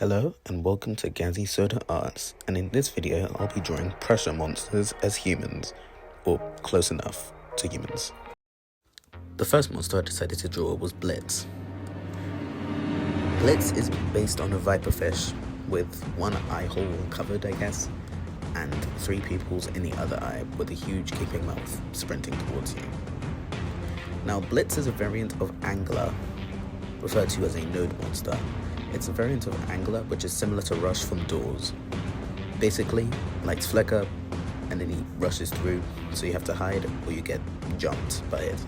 Hello and welcome to Gazi Soda Arts, and in this video I'll be drawing pressure monsters as humans, or close enough to humans. The first monster I decided to draw was Blitz. Blitz is based on a viperfish with one eye hole covered, I guess, and three pupils in the other eye with a huge gaping mouth sprinting towards you. Now Blitz is a variant of Angler, referred to as a node monster. It's a variant of Angler, which is similar to Rush from Doors. Basically, lights flicker, and then he rushes through, so you have to hide or you get jumped by it.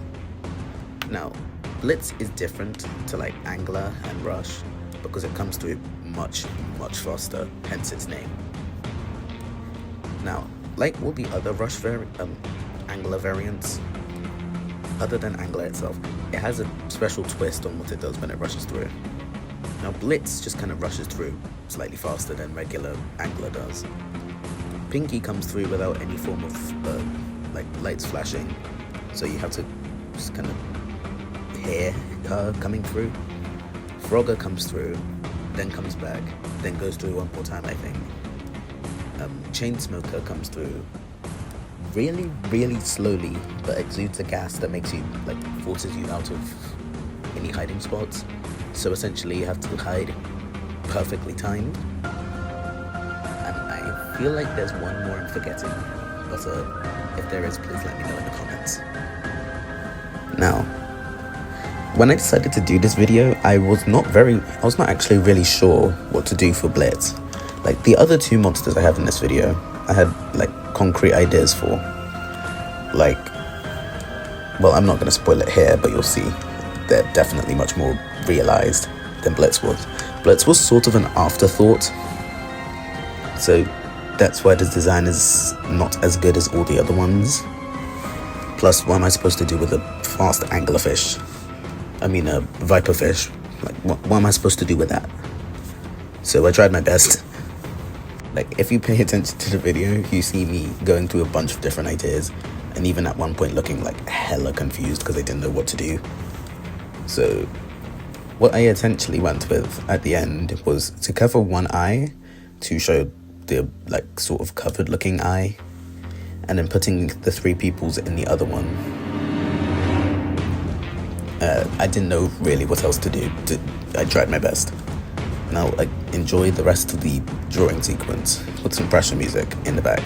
Now, Blitz is different to like Angler and Rush because it comes through much faster, hence its name. Now, like all the other Angler variants, other than Angler itself, it has a special twist on what it does when it rushes through. Now Blitz just kind of rushes through slightly faster than regular Angler does. Pinky comes through without any form of like lights flashing, so you have to just kind of hear her coming through. Frogger comes through, then comes back, then goes through one more time, I think. Chainsmoker comes through really slowly, but exudes a gas that makes you, like, forces you out of any hiding spots. So essentially you have to hide perfectly timed. And I feel like there's one more I'm forgetting, but if there is, please let me know in the comments. Now, when I decided to do this video, I was not actually really sure what to do for Blitz. Like the other two monsters I have in this video, I had like concrete ideas for. Like, well, I'm not going to spoil it here, but you'll see. They're definitely much more realized than Blitz was. Blitz was sort of an afterthought, so that's why this design is not as good as all the other ones. Plus, what am I supposed to do with a fast anglerfish? I mean a viperfish. Like, what am I supposed to do with that? So I tried my best. Like, if you pay attention to the video, you see me going through a bunch of different ideas, and even at one point looking like hella confused because I didn't know what to do. So what I essentially went with at the end was to cover one eye to show the like sort of covered looking eye, and then putting the three pupils in the other one. I didn't know really what else to do. I tried my best. Now enjoy the rest of the drawing sequence with some pressure music in the back.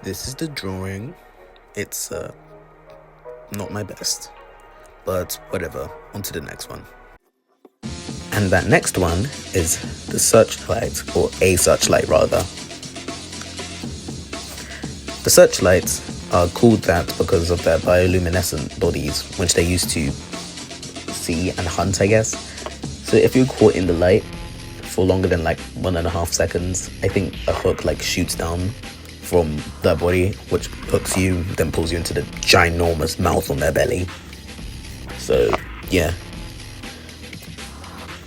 This is the drawing. It's not my best, but whatever, on to the next one. And that next one is the searchlight, or a searchlight rather. The searchlights are called that because of their bioluminescent bodies, which they used to see and hunt, I guess. So if you're caught in the light for longer than like 1.5 seconds, I think a hook like shoots down from their body, which hooks you, then pulls you into the ginormous mouth on their belly. So yeah.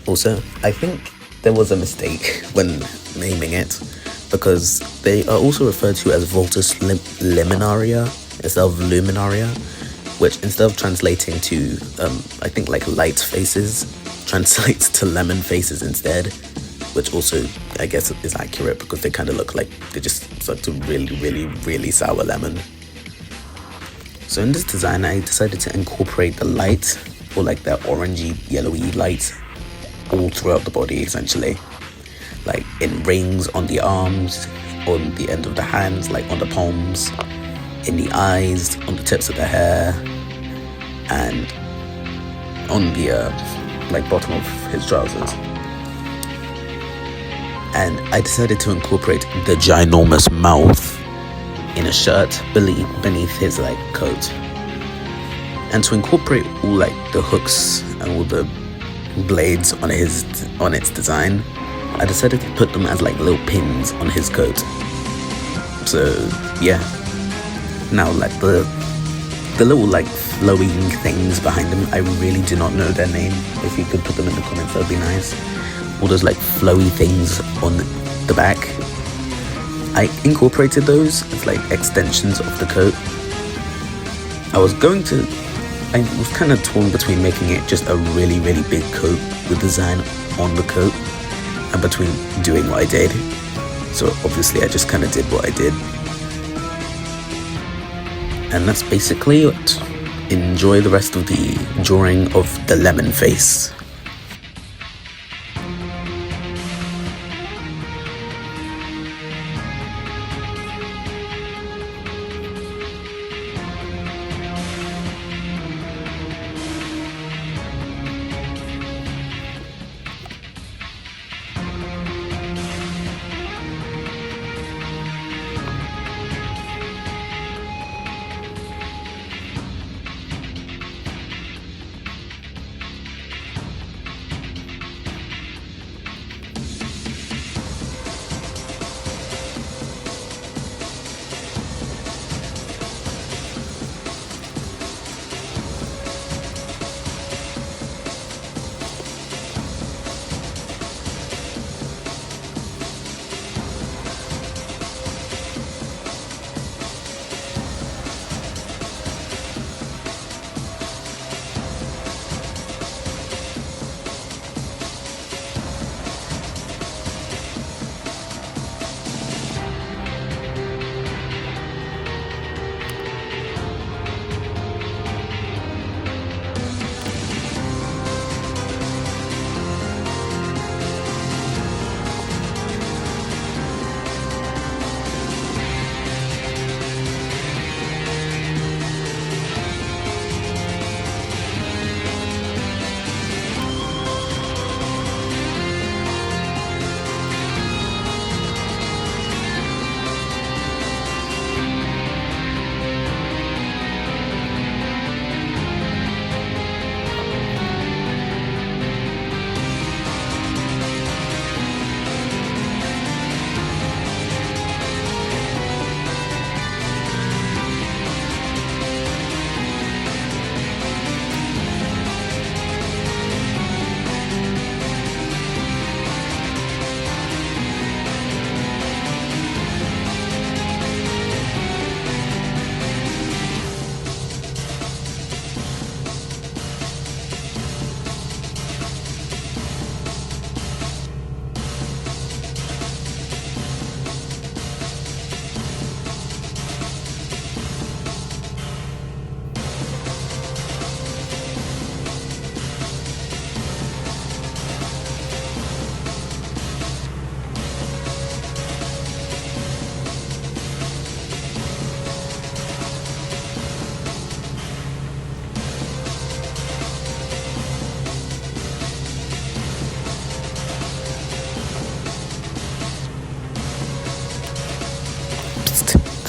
Also, I think there was a mistake when naming it, because they are also referred to as Voltus Liminaria instead of Luminaria, which instead of translating to I think like light faces, translates to lemon faces instead, which also I guess is accurate because they kind of look like they just sucked a really sour lemon. So in this design, I decided to incorporate the light, or like that orangey yellowy light, all throughout the body essentially, like in rings on the arms, on the end of the hands, like on the palms, in the eyes, on the tips of the hair, and on the like bottom of his trousers. And I decided to incorporate the ginormous mouth in a shirt beneath his like coat. And to incorporate all like the hooks and all the blades on its design, I decided to put them as like little pins on his coat. So yeah. Now like the little like flowing things behind them, I really do not know their name. If you could put them in the comments, that would be nice. All those like flowy things on the back, I incorporated those as like extensions of the coat. I was kind of torn between making it just a really big coat with design on the coat, and between doing what I did. So obviously I just kind of did what I did. And that's basically it. Enjoy the rest of the drawing of the lemon face.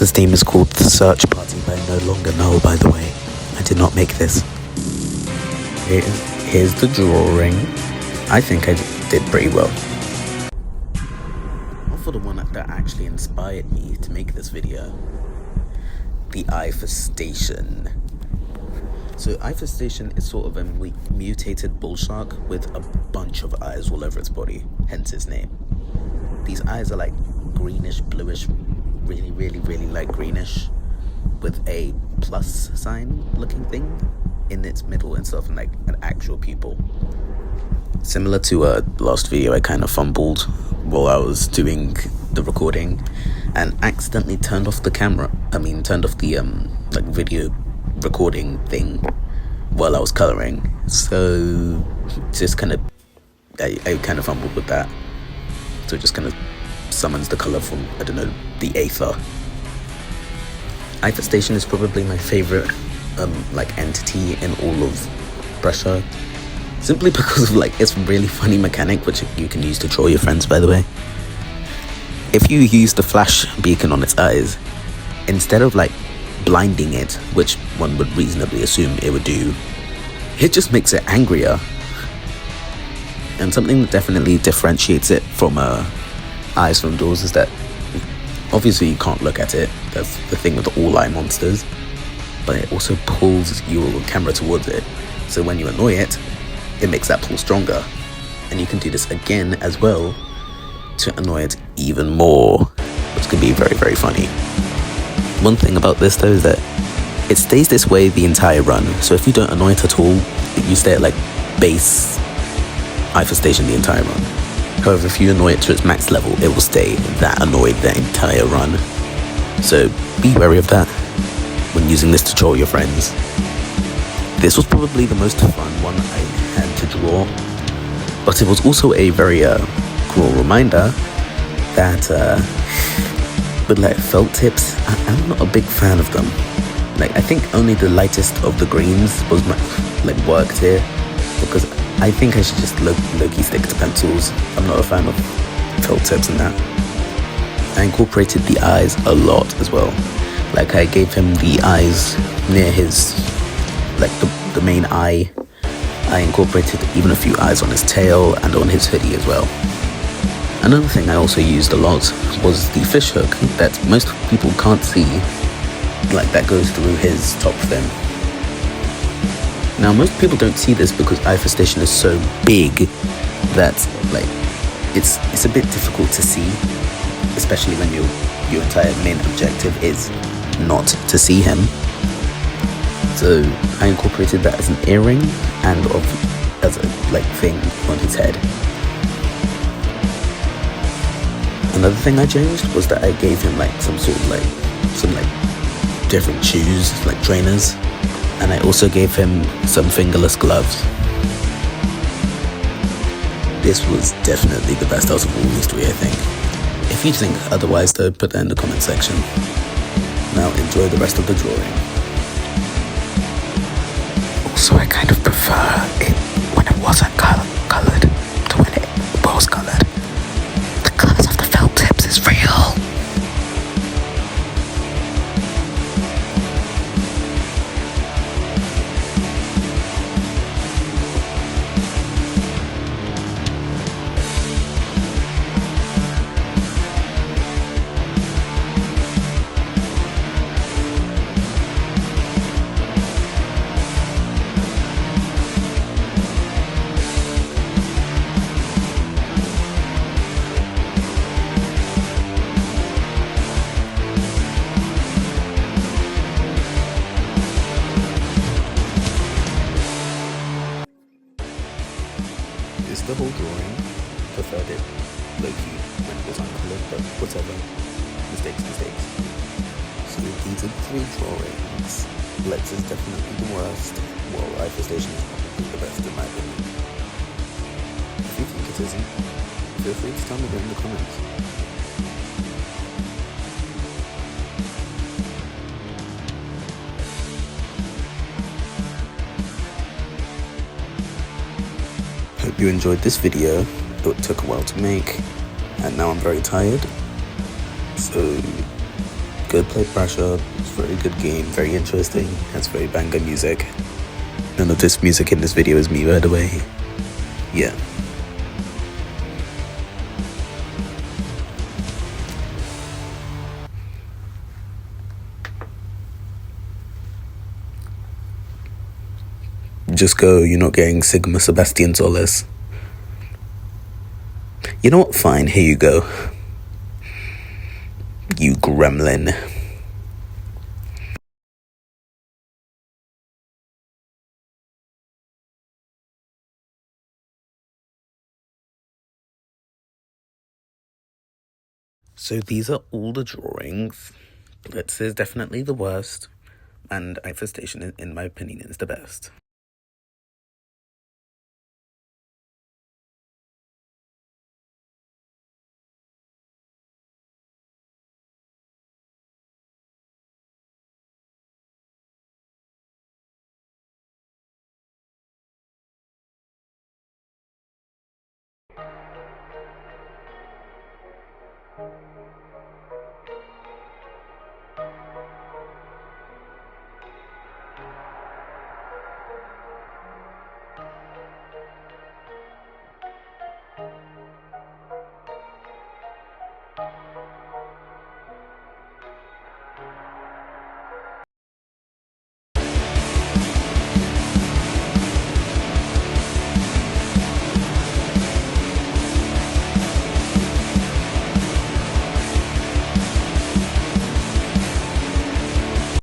His name is called The Search Party, but I no longer know, by the way. I did not make this. Here's the drawing. I think I did pretty well. Now for the one that actually inspired me to make this video. The Infestation. So Infestation is sort of a mutated bull shark with a bunch of eyes all over its body, hence its name. These eyes are like greenish, bluish, really light greenish, with a plus sign looking thing in its middle and stuff, and like an actual pupil. Similar to a last video, I kind of fumbled while I was doing the recording and accidentally turned off the like video recording thing while I was coloring. So just kind of I kind of fumbled with that. So it just kind of summons the color from, I don't know, the aether. Infestation is probably my favorite like entity in all of Pressure, simply because of like its really funny mechanic, which you can use to troll your friends, by the way. If you use the flash beacon on its eyes, instead of like blinding it, which one would reasonably assume it would do, it just makes it angrier. And something that definitely differentiates it from Eyes from Doors is that obviously you can't look at it. That's the thing with all eye monsters. But it also pulls your camera towards it. So when you annoy it, it makes that pull stronger. And you can do this again as well to annoy it even more, which can be very funny. One thing about this though is that it stays this way the entire run. So if you don't annoy it at all, you stay at like base Infestation the entire run. However, if you annoy it to its max level, it will stay that annoyed the entire run. So be wary of that when using this to troll your friends. This was probably the most fun one I had to draw, but it was also a very cool reminder that with like felt tips, I'm not a big fan of them. Like, I think only the lightest of the greens was worked here, because I think I should just low-key stick to pencils. I'm not a fan of felt tips and that. I incorporated the eyes a lot as well. Like, I gave him the eyes near his, like the main eye. I incorporated even a few eyes on his tail and on his hoodie as well. Another thing I also used a lot was the fish hook that most people can't see, like that goes through his top fin. Now most people don't see this because Infestation is so big that like it's a bit difficult to see, especially when your entire main objective is not to see him. So I incorporated that as an earring and as a like thing on his head. Another thing I changed was that I gave him like some different shoes, like trainers, and I also gave him some fingerless gloves. This was definitely the best out of all these three, I think. If you think otherwise though, put that in the comment section. Now enjoy the rest of the drawing. Also, I kind of prefer it when it wasn't coloured to when it was coloured. The colours of the felt tips is real. This is the whole drawing. Preferred it low-key when it was uncolored, but whatever. Mistakes. So these are 3 drawings. Lex is definitely the worst, while Infestation is probably the best in my opinion. If you think it isn't, feel free to tell me in the comments. Hope you enjoyed this video. It took a while to make, and now I'm very tired. So, good. Play Pressure. It's a very good game. Very interesting. Has very banger music. None of this music in this video is me, by the way. Yeah. Just go, you're not getting Sigma Sebastian Solis. You know what? Fine, here you go. You gremlin. So these are all the drawings. Blitz is definitely the worst, and Eiffel Station, in my opinion, is the best.